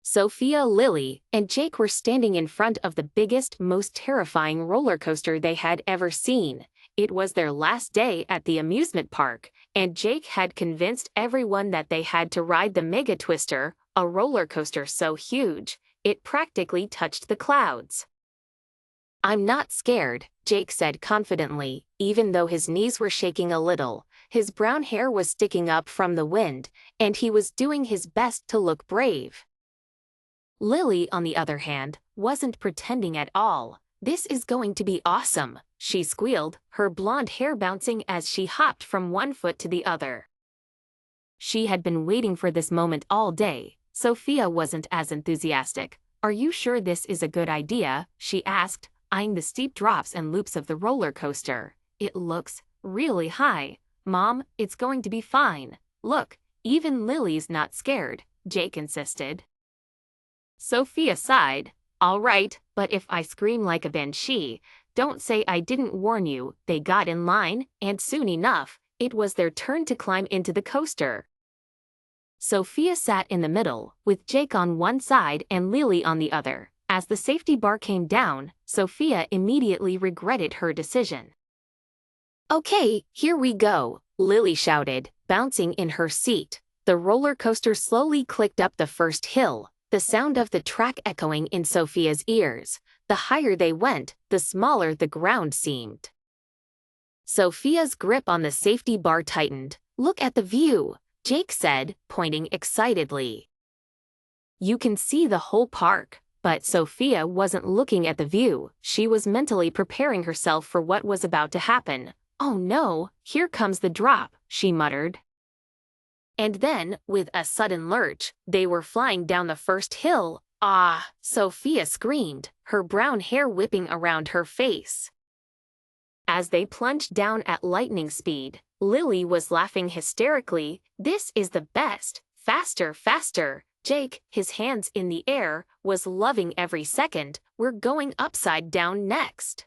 Sofia, Lily, and Jake were standing in front of the biggest, most terrifying roller coaster they had ever seen. It was their last day at the amusement park, and Jake had convinced everyone that they had to ride the Mega Twister, a roller coaster so huge, it practically touched the clouds. "I'm not scared," Jake said confidently, even though his knees were shaking a little. His brown hair was sticking up from the wind, and he was doing his best to look brave. Lily, on the other hand, wasn't pretending at all. "This is going to be awesome," she squealed, her blonde hair bouncing as she hopped from one foot to the other. She had been waiting for this moment all day. Sofia wasn't as enthusiastic. "Are you sure this is a good idea?" she asked, eyeing the steep drops and loops of the roller coaster. "It looks really high." "Mom, it's going to be fine. Look, even Lily's not scared," Jake insisted. Sofia sighed. "All right, but if I scream like a banshee, don't say I didn't warn you." They got in line, and soon enough, it was their turn to climb into the coaster. Sofia sat in the middle, with Jake on one side and Lily on the other. As the safety bar came down, Sofia immediately regretted her decision. "Okay, here we go," Lily shouted, bouncing in her seat. The roller coaster slowly clicked up the first hill, the sound of the track echoing in Sofia's ears. The higher they went, the smaller the ground seemed. Sofia's grip on the safety bar tightened. "Look at the view," Jake said, pointing excitedly. "You can see the whole park." But Sofia wasn't looking at the view. She was mentally preparing herself for what was about to happen. "Oh no, here comes the drop," she muttered. And then, with a sudden lurch, they were flying down the first hill. "Ah!" Sofia screamed, her brown hair whipping around her face. As they plunged down at lightning speed, Lily was laughing hysterically. "This is the best! Faster, faster!" Jake, his hands in the air, was loving every second. "We're going upside down next."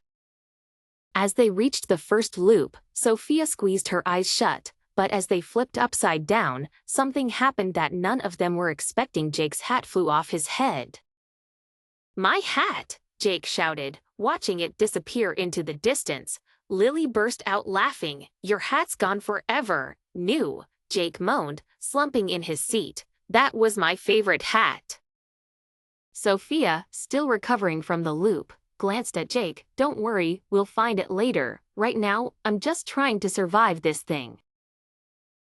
As they reached the first loop, Sofia squeezed her eyes shut, but as they flipped upside down, something happened that none of them were expecting. Jake's hat flew off his head. "My hat!" Jake shouted, watching it disappear into the distance. Lily burst out laughing. "Your hat's gone forever." "New," Jake moaned, slumping in his seat. "That was my favorite hat." Sofia, still recovering from the loop, glanced at Jake. "Don't worry, we'll find it later. Right now, I'm just trying to survive this thing."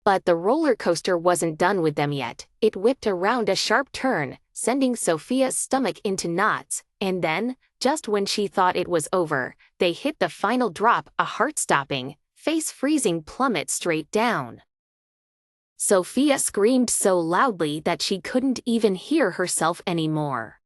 But the roller coaster wasn't done with them yet. It whipped around a sharp turn, sending Sofia's stomach into knots, and then, just when she thought it was over, they hit the final drop, a heart-stopping, face-freezing plummet straight down. Sofia screamed so loudly that she couldn't even hear herself anymore.